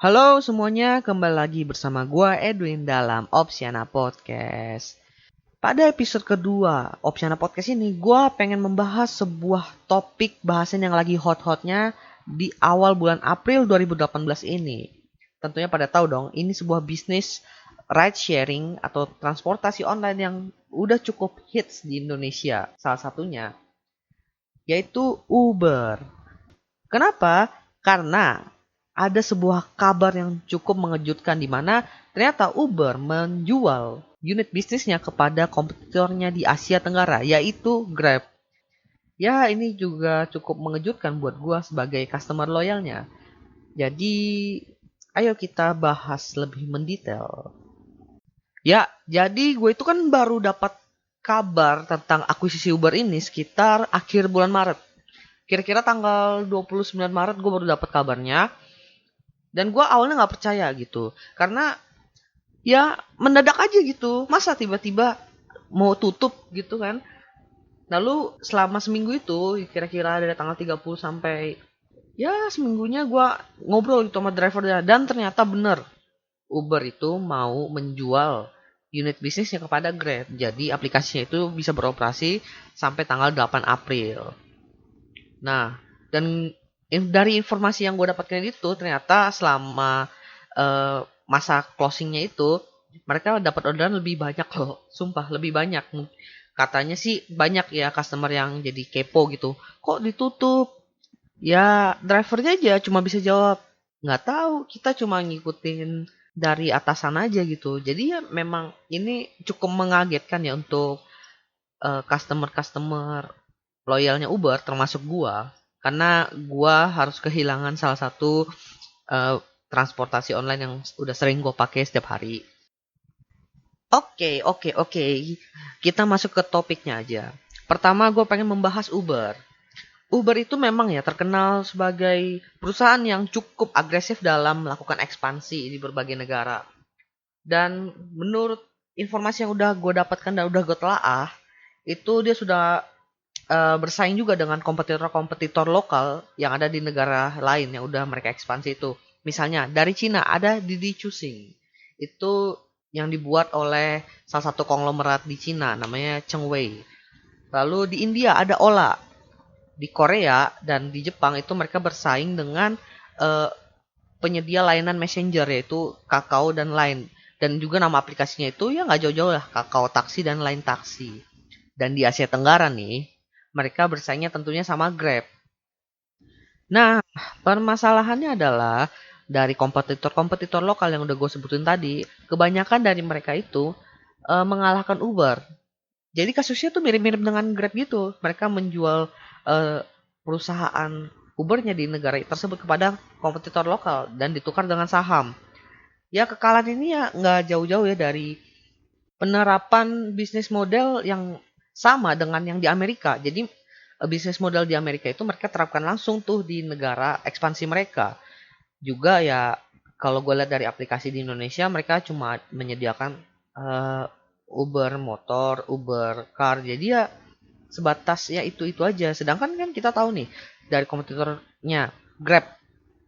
Halo semuanya, kembali lagi bersama gua Edwin dalam Opsiana Podcast. Pada episode kedua Opsiana Podcast ini, gua pengen membahas sebuah topik bahasan yang lagi hot-hotnya di awal bulan April 2018 ini. Tentunya pada tahu dong, ini sebuah bisnis ride sharing atau transportasi online yang udah cukup hits di Indonesia. Salah satunya yaitu Uber. Kenapa? Karena ada sebuah kabar yang cukup mengejutkan di mana ternyata Uber menjual unit bisnisnya kepada kompetitornya di Asia Tenggara, yaitu Grab. Ya, ini juga cukup mengejutkan buat gua sebagai customer loyalnya. Jadi, ayo kita bahas lebih mendetail. Ya, jadi gue itu kan baru dapat kabar tentang akuisisi Uber ini sekitar akhir bulan Maret. Kira-kira tanggal 29 Maret gue baru dapat kabarnya. Dan gue awalnya gak percaya gitu. Karena ya mendadak aja gitu. Masa tiba-tiba mau tutup gitu kan. Lalu selama seminggu itu kira-kira dari tanggal 30 sampai ya seminggunya gue ngobrol gitu sama drivernya. Dan ternyata bener Uber itu mau menjual unit bisnisnya kepada Grab. Jadi aplikasinya itu bisa beroperasi sampai tanggal 8 April. Nah, dan dari informasi yang gue dapatkan itu ternyata selama masa closingnya itu mereka dapat orderan lebih banyak loh, sumpah lebih banyak. Katanya sih banyak ya customer yang jadi kepo gitu. Kok ditutup? Ya drivernya aja cuma bisa jawab nggak tahu, kita cuma ngikutin dari atasan aja gitu. Jadi ya memang ini cukup mengagetkan ya untuk customer loyalnya Uber termasuk gua, karena gua harus kehilangan salah satu transportasi online yang udah sering gua pakai setiap hari. Oke. Kita masuk ke topiknya aja. Pertama gue pengen membahas Uber. Uber itu memang ya terkenal sebagai perusahaan yang cukup agresif dalam melakukan ekspansi di berbagai negara. Dan menurut informasi yang udah gue dapatkan dan udah gue telaah, itu dia sudah bersaing juga dengan kompetitor-kompetitor lokal yang ada di negara lain yang udah mereka ekspansi itu. Misalnya dari Cina ada Didi Chuxing. Itu yang dibuat oleh salah satu konglomerat di Cina namanya Chengwei. Lalu di India ada Ola. Di Korea dan di Jepang itu mereka bersaing dengan uh, penyedia layanan messenger yaitu Kakao dan Line. Dan juga nama aplikasinya itu ya nggak jauh-jauh lah, Kakao Taksi dan Line Taksi. Dan di Asia Tenggara nih, mereka bersaingnya tentunya sama Grab. Nah, permasalahannya adalah dari kompetitor-kompetitor lokal yang udah gue sebutin tadi, kebanyakan dari mereka itu mengalahkan Uber. Jadi kasusnya tuh mirip-mirip dengan Grab gitu. Mereka menjual perusahaan Ubernya di negara tersebut kepada kompetitor lokal dan ditukar dengan saham. Ya kekalahan ini ya nggak jauh-jauh ya dari penerapan bisnis model yang sama dengan yang di Amerika. Jadi bisnis model di Amerika itu mereka terapkan langsung tuh di negara ekspansi mereka. Juga ya kalau gue lihat dari aplikasi di Indonesia mereka cuma menyediakan Uber motor, Uber car. Jadi ya sebatas ya itu aja. Sedangkan kan kita tahu nih dari kompetitornya Grab,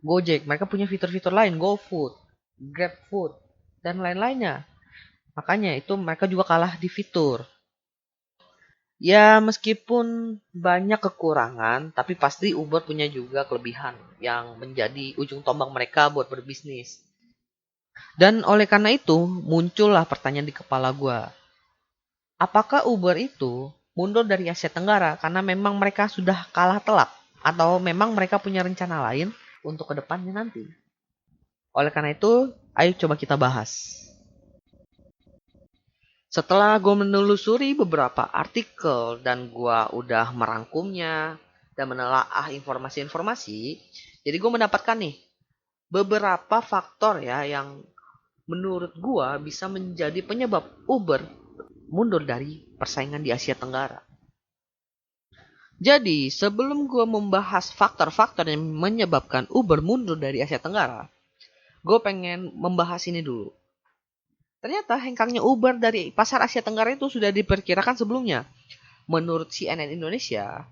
Gojek, mereka punya fitur-fitur lain, GoFood, GrabFood dan lain-lainnya. Makanya itu mereka juga kalah di fitur. Ya meskipun banyak kekurangan, tapi pasti Uber punya juga kelebihan yang menjadi ujung tombak mereka buat berbisnis. Dan oleh karena itu muncullah pertanyaan di kepala gue. Apakah Uber itu mundur dari Asia Tenggara karena memang mereka sudah kalah telak? Atau memang mereka punya rencana lain untuk kedepannya nanti? Oleh karena itu, ayo coba kita bahas. Setelah gue menelusuri beberapa artikel dan gue udah merangkumnya, dan menelaah informasi-informasi, jadi gue mendapatkan nih beberapa faktor ya yang menurut gue bisa menjadi penyebab Uber mundur dari persaingan di Asia Tenggara. Jadi, sebelum gue membahas faktor-faktor yang menyebabkan Uber mundur dari Asia Tenggara, gue pengen membahas ini dulu. Ternyata hengkangnya Uber dari pasar Asia Tenggara itu sudah diperkirakan sebelumnya. Menurut CNN Indonesia,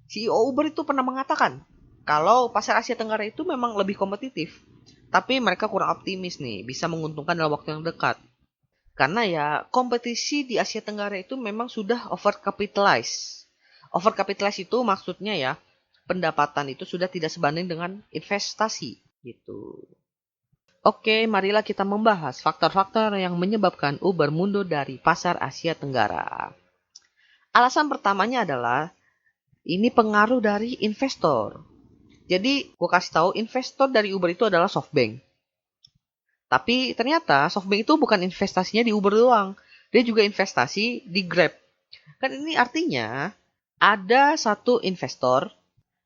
CEO Uber itu pernah mengatakan kalau pasar Asia Tenggara itu memang lebih kompetitif, tapi mereka kurang optimis nih bisa menguntungkan dalam waktu yang dekat. Karena ya kompetisi di Asia Tenggara itu memang sudah overcapitalized. Overcapitalized itu maksudnya ya pendapatan itu sudah tidak sebanding dengan investasi gitu. Oke, marilah kita membahas faktor-faktor yang menyebabkan Uber mundur dari pasar Asia Tenggara. Alasan pertamanya adalah ini pengaruh dari investor. Jadi, gue kasih tahu investor dari Uber itu adalah SoftBank. Tapi ternyata SoftBank itu bukan investasinya di Uber doang. Dia juga investasi di Grab. Kan ini artinya ada satu investor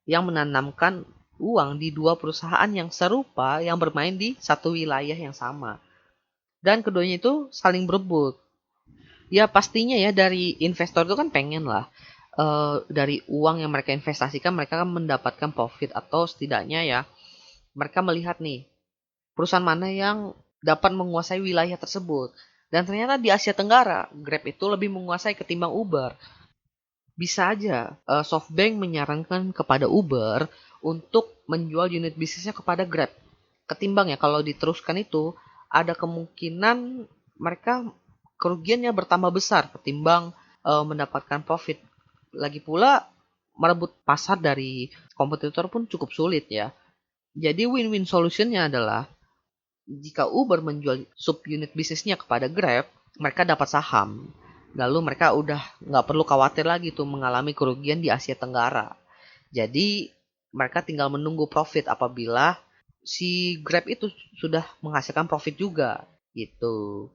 yang menanamkan uang di dua perusahaan yang serupa yang bermain di satu wilayah yang sama. Dan keduanya itu saling berebut. Ya pastinya ya dari investor itu kan pengen lah dari uang yang mereka investasikan mereka kan mendapatkan profit atau setidaknya ya mereka melihat nih perusahaan mana yang dapat menguasai wilayah tersebut. Dan ternyata di Asia Tenggara Grab itu lebih menguasai ketimbang Uber. Bisa aja SoftBank menyarankan kepada Uber untuk menjual unit bisnisnya kepada Grab. Ketimbang ya kalau diteruskan itu ada kemungkinan mereka kerugiannya bertambah besar ketimbang mendapatkan profit. Lagi pula merebut pasar dari kompetitor pun cukup sulit ya. Jadi win-win solutionnya adalah jika Uber menjual sub-unit bisnisnya kepada Grab, mereka dapat saham. Lalu mereka udah nggak perlu khawatir lagi tuh mengalami kerugian di Asia Tenggara. Jadi mereka tinggal menunggu profit apabila si Grab itu sudah menghasilkan profit juga gitu.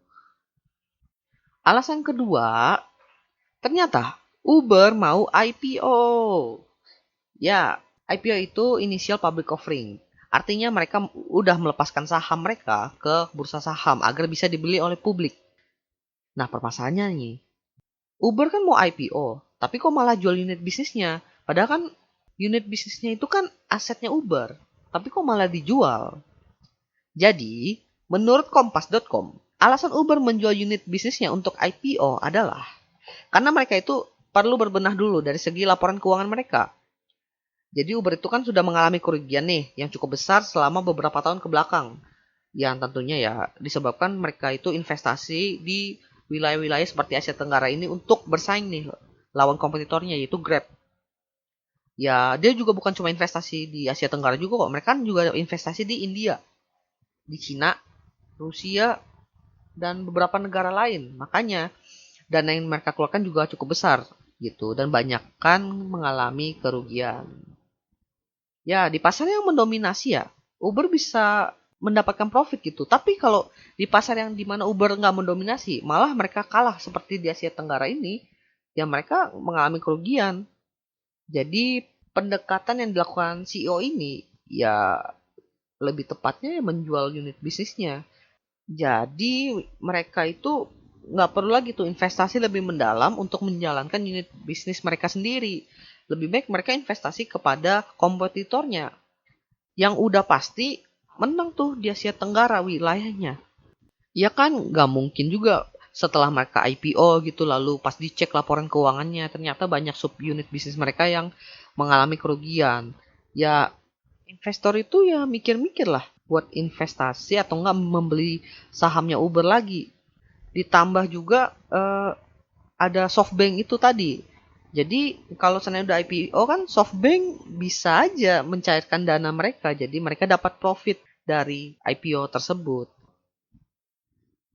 Alasan kedua, ternyata Uber mau IPO. Ya, IPO itu Initial Public Offering. Artinya mereka udah melepaskan saham mereka ke bursa saham agar bisa dibeli oleh publik. Nah, permasalahannya nih, Uber kan mau IPO, tapi kok malah jual unit bisnisnya? Padahal kan unit bisnisnya itu kan asetnya Uber, tapi kok malah dijual? Jadi, menurut Kompas.com, alasan Uber menjual unit bisnisnya untuk IPO adalah karena mereka itu perlu berbenah dulu dari segi laporan keuangan mereka. Jadi Uber itu kan sudah mengalami kerugian nih yang cukup besar selama beberapa tahun ke belakang. Yang tentunya ya disebabkan mereka itu investasi di wilayah-wilayah seperti Asia Tenggara ini untuk bersaing nih lawan kompetitornya yaitu Grab. Ya dia juga bukan cuma investasi di Asia Tenggara juga kok. Mereka kan juga investasi di India, di Cina, Rusia, dan beberapa negara lain. Makanya dana yang mereka keluarkan juga cukup besar gitu dan banyak kan mengalami kerugian. Ya, di pasar yang mendominasi ya, Uber bisa mendapatkan profit gitu. Tapi kalau di pasar yang dimana Uber nggak mendominasi, malah mereka kalah seperti di Asia Tenggara ini, ya mereka mengalami kerugian. Jadi pendekatan yang dilakukan CEO ini, ya lebih tepatnya menjual unit bisnisnya. Jadi mereka itu nggak perlu lagi tuh investasi lebih mendalam untuk menjalankan unit bisnis mereka sendiri. Lebih baik mereka investasi kepada kompetitornya yang udah pasti menang tuh di Asia Tenggara wilayahnya. Ya kan nggak mungkin juga setelah mereka IPO gitu lalu pas dicek laporan keuangannya ternyata banyak sub unit bisnis mereka yang mengalami kerugian. Ya investor itu ya mikir-mikir lah buat investasi atau enggak membeli sahamnya Uber lagi. Ditambah juga ada SoftBank itu tadi. Jadi kalau seandainya udah IPO kan SoftBank bisa aja mencairkan dana mereka. Jadi mereka dapat profit dari IPO tersebut.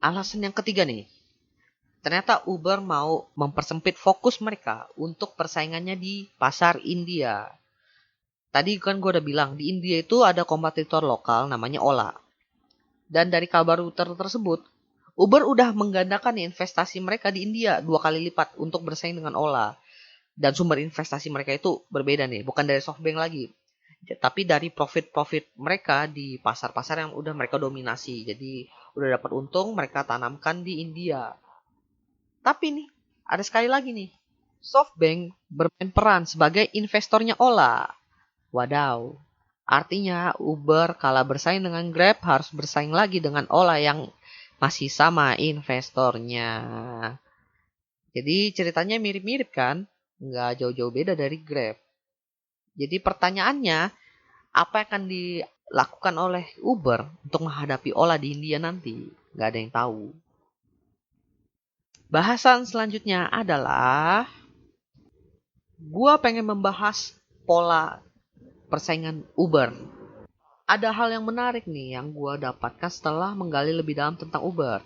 Alasan yang ketiga nih. Ternyata Uber mau mempersempit fokus mereka untuk persaingannya di pasar India. Tadi kan gue udah bilang di India itu ada kompetitor lokal namanya Ola. Dan dari kabar tersebut, Uber udah menggandakan investasi mereka di India 2 kali lipat untuk bersaing dengan Ola. Dan sumber investasi mereka itu berbeda nih, bukan dari SoftBank lagi, tapi dari profit mereka di pasar-pasar yang udah mereka dominasi. Jadi udah dapat untung, mereka tanamkan di India. Tapi nih, ada sekali lagi nih, SoftBank bermain peran sebagai investornya Ola. Wadaw, artinya Uber kalah bersaing dengan Grab harus bersaing lagi dengan Ola yang masih sama investornya. Jadi ceritanya mirip-mirip kan? Nggak jauh-jauh beda dari Grab. Jadi pertanyaannya, apa yang akan dilakukan oleh Uber untuk menghadapi Ola di India nanti? Nggak ada yang tahu. Bahasan selanjutnya adalah, gua pengen membahas pola persaingan Uber. Ada hal yang menarik nih yang gua dapatkan setelah menggali lebih dalam tentang Uber.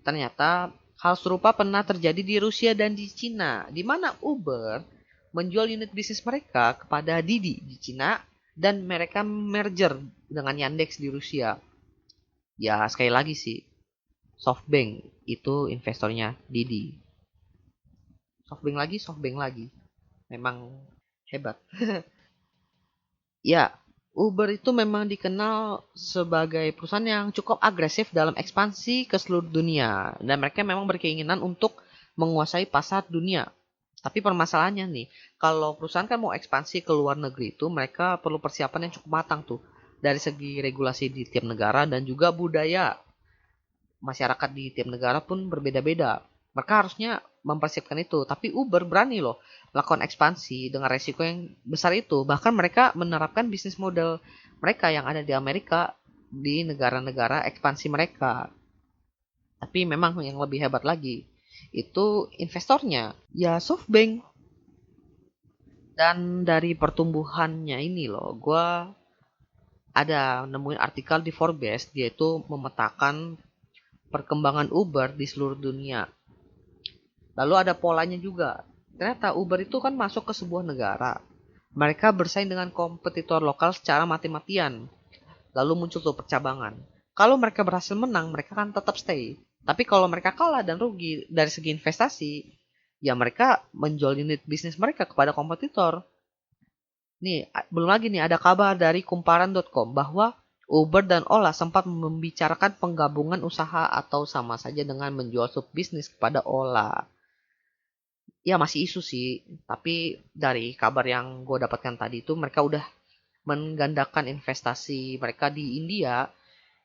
Ternyata hal serupa pernah terjadi di Rusia dan di Cina, di mana Uber menjual unit bisnis mereka kepada Didi di Cina dan mereka merger dengan Yandex di Rusia. Ya, sekali lagi sih, SoftBank itu investornya Didi. SoftBank lagi. Memang hebat. Ya, Uber itu memang dikenal sebagai perusahaan yang cukup agresif dalam ekspansi ke seluruh dunia. Dan mereka memang berkeinginan untuk menguasai pasar dunia. Tapi permasalahannya nih, kalau perusahaan kan mau ekspansi ke luar negeri itu, mereka perlu persiapan yang cukup matang tuh. Dari segi regulasi di tiap negara dan juga budaya masyarakat di tiap negara pun berbeda-beda. Mereka harusnya mempersiapkan itu. Tapi Uber berani loh melakukan ekspansi dengan resiko yang besar itu. Bahkan mereka menerapkan bisnis model mereka yang ada di Amerika di negara-negara ekspansi mereka. Tapi memang yang lebih hebat lagi, itu investornya. Ya SoftBank. Dan dari pertumbuhannya ini loh, gue ada nemuin artikel di Forbes, dia itu memetakan perkembangan Uber di seluruh dunia. Lalu ada polanya juga. Ternyata Uber itu kan masuk ke sebuah negara. Mereka bersaing dengan kompetitor lokal secara mati-matian. Lalu muncul tuh percabangan. Kalau mereka berhasil menang, mereka kan tetap stay. Tapi kalau mereka kalah dan rugi dari segi investasi, ya mereka menjual unit bisnis mereka kepada kompetitor. Nih, belum lagi nih ada kabar dari kumparan.com bahwa Uber dan Ola sempat membicarakan penggabungan usaha atau sama saja dengan menjual subbisnis kepada Ola. Ya masih isu sih, tapi dari kabar yang gue dapatkan tadi itu mereka udah menggandakan investasi mereka di India.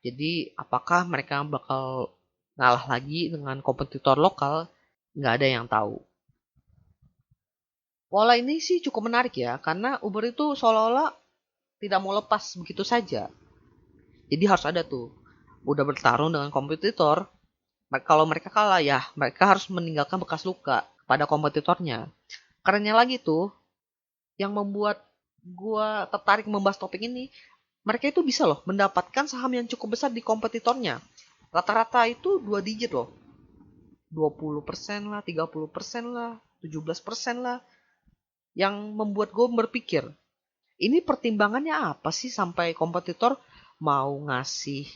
Jadi apakah mereka bakal ngalah lagi dengan kompetitor lokal? Nggak ada yang tahu. Pola ini sih cukup menarik ya, karena Uber itu seolah-olah tidak mau lepas begitu saja. Jadi harus ada tuh, udah bertarung dengan kompetitor, kalau mereka kalah ya, mereka harus meninggalkan bekas luka pada kompetitornya. Kerennya lagi tuh, yang membuat gua tertarik membahas topik ini, mereka itu bisa loh mendapatkan saham yang cukup besar di kompetitornya. Rata-rata itu 2 digit loh. 20% lah, 30% lah, 17% lah. Yang membuat gue berpikir, ini pertimbangannya apa sih sampai kompetitor mau ngasih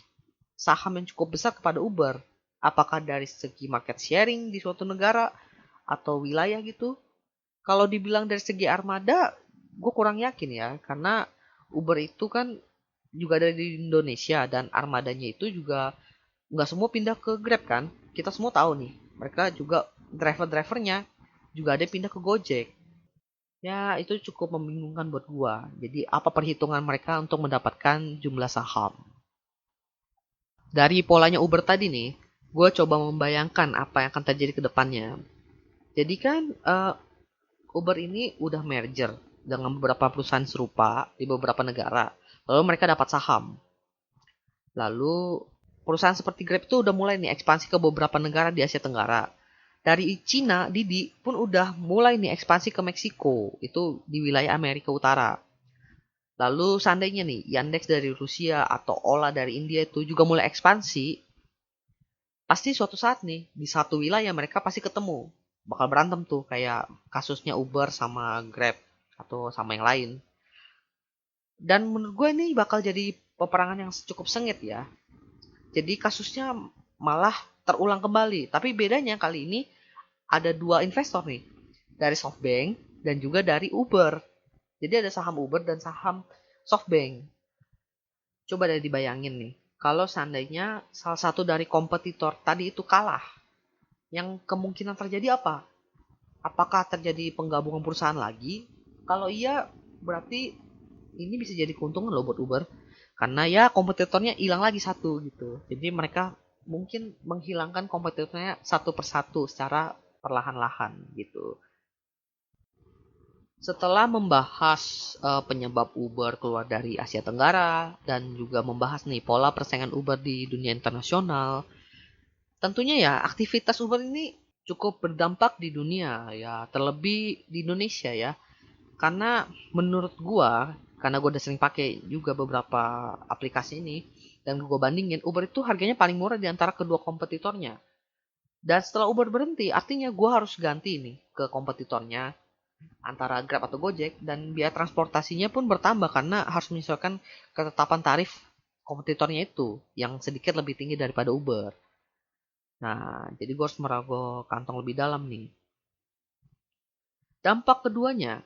saham yang cukup besar kepada Uber? Apakah dari segi market sharing di suatu negara atau wilayah gitu? Kalau dibilang dari segi armada, gue kurang yakin ya. Karena Uber itu kan juga ada di Indonesia dan armadanya itu juga nggak semua pindah ke Grab kan. Kita semua tahu nih, mereka juga driver-drivernya juga ada pindah ke Gojek. Ya, itu cukup membingungkan buat gua. Jadi, apa perhitungan mereka untuk mendapatkan jumlah saham? Dari polanya Uber tadi nih, gua coba membayangkan apa yang akan terjadi ke depannya. Jadi kan, Uber ini udah merger dengan beberapa perusahaan serupa di beberapa negara. Lalu mereka dapat saham. Lalu, perusahaan seperti Grab itu udah mulai nih ekspansi ke beberapa negara di Asia Tenggara. Dari Cina, Didi pun udah mulai nih ekspansi ke Meksiko, itu di wilayah Amerika Utara. Lalu seandainya nih, Yandex dari Rusia atau Ola dari India itu juga mulai ekspansi, pasti suatu saat nih, di satu wilayah mereka pasti ketemu. Bakal berantem tuh, kayak kasusnya Uber sama Grab, atau sama yang lain. Dan menurut gue ini bakal jadi peperangan yang cukup sengit ya. Jadi kasusnya malah terulang kembali. Tapi bedanya kali ini ada 2 investor nih. Dari SoftBank dan juga dari Uber. Jadi ada saham Uber dan saham SoftBank. Coba deh dibayangin nih, kalau seandainya salah satu dari kompetitor tadi itu kalah, yang kemungkinan terjadi apa? Apakah terjadi penggabungan perusahaan lagi? Kalau iya, berarti ini bisa jadi keuntungan loh buat Uber. Karena ya kompetitornya hilang lagi satu gitu. Jadi mereka mungkin menghilangkan kompetitornya satu persatu secara perlahan-lahan gitu. Setelah membahas penyebab Uber keluar dari Asia Tenggara dan juga membahas nih pola persaingan Uber di dunia internasional, tentunya ya aktivitas Uber ini cukup berdampak di dunia ya, terlebih di Indonesia ya. Karena menurut gua, karena gua udah sering pakai juga beberapa aplikasi ini dan gua bandingin, Uber itu harganya paling murah di antara kedua kompetitornya. Dan setelah Uber berhenti, artinya gua harus ganti nih ke kompetitornya antara Grab atau Gojek, dan biaya transportasinya pun bertambah karena harus menyesuaikan ketetapan tarif kompetitornya itu yang sedikit lebih tinggi daripada Uber. Nah, jadi gue harus merogoh kantong lebih dalam nih. Dampak keduanya,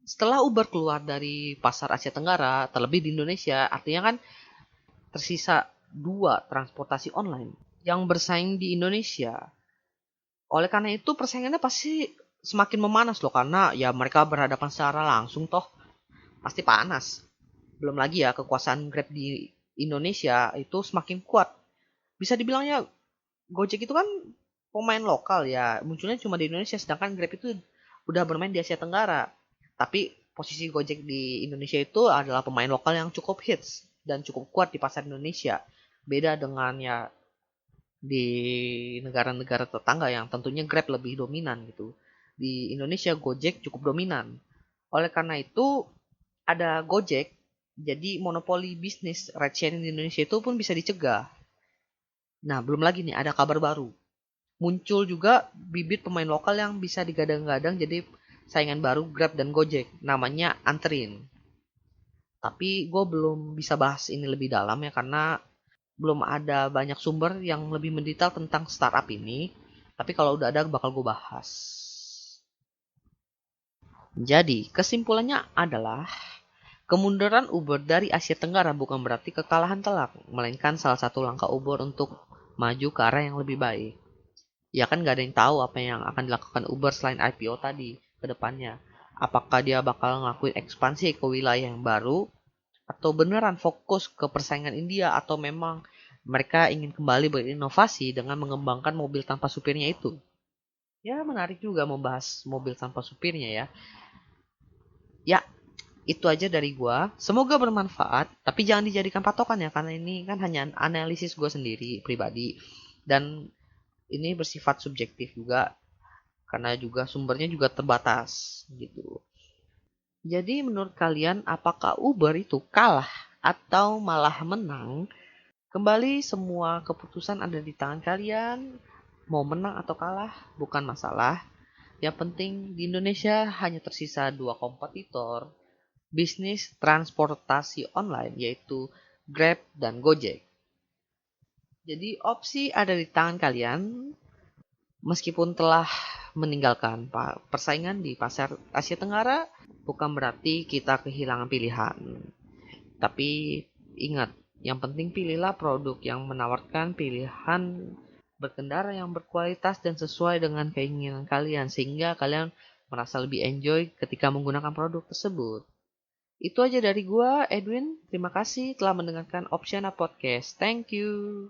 setelah Uber keluar dari pasar Asia Tenggara, terlebih di Indonesia, artinya kan tersisa dua transportasi online yang bersaing di Indonesia. Oleh karena itu persaingannya pasti semakin memanas loh, karena ya mereka berhadapan secara langsung toh pasti panas. Belum lagi ya kekuasaan Grab di Indonesia itu semakin kuat. Bisa dibilangnya Gojek itu kan pemain lokal ya, munculnya cuma di Indonesia, sedangkan Grab itu udah bermain di Asia Tenggara. Tapi posisi Gojek di Indonesia itu adalah pemain lokal yang cukup hits dan cukup kuat di pasar Indonesia. Beda dengan ya di negara-negara tetangga yang tentunya Grab lebih dominan gitu. Di Indonesia Gojek cukup dominan. Oleh karena itu ada Gojek, jadi monopoli bisnis ride sharing di Indonesia itu pun bisa dicegah. Nah, belum lagi nih ada kabar baru. Muncul juga bibit pemain lokal yang bisa digadang-gadang jadi saingan baru Grab dan Gojek, namanya Antrin. Tapi gue belum bisa bahas ini lebih dalam ya karena belum ada banyak sumber yang lebih mendetail tentang startup ini. Tapi kalau udah ada bakal gue bahas. Jadi, kesimpulannya adalah kemunduran Uber dari Asia Tenggara bukan berarti kekalahan telak, melainkan salah satu langkah Uber untuk maju ke arah yang lebih baik. Ya kan gak ada yang tahu apa yang akan dilakukan Uber selain IPO tadi ke depannya. Apakah dia bakal ngelakuin ekspansi ke wilayah yang baru, atau beneran fokus ke persaingan India, atau memang mereka ingin kembali berinovasi dengan mengembangkan mobil tanpa supirnya itu. Ya menarik juga membahas mobil tanpa supirnya ya. Ya, itu aja dari gua. Semoga bermanfaat, tapi jangan dijadikan patokan ya karena ini kan hanya analisis gua sendiri pribadi dan ini bersifat subjektif juga karena juga sumbernya juga terbatas gitu. Jadi menurut kalian apakah Uber itu kalah atau malah menang? Kembali semua keputusan ada di tangan kalian. Mau menang atau kalah bukan masalah. Yang penting di Indonesia hanya tersisa dua kompetitor bisnis transportasi online yaitu Grab dan Gojek. Jadi opsi ada di tangan kalian meskipun telah meninggalkan persaingan di pasar Asia Tenggara bukan berarti kita kehilangan pilihan. Tapi ingat, yang penting pilihlah produk yang menawarkan pilihan berkendara yang berkualitas dan sesuai dengan keinginan kalian sehingga kalian merasa lebih enjoy ketika menggunakan produk tersebut. Itu aja dari gua, Edwin. Terima kasih telah mendengarkan Opsiana Podcast. Thank you.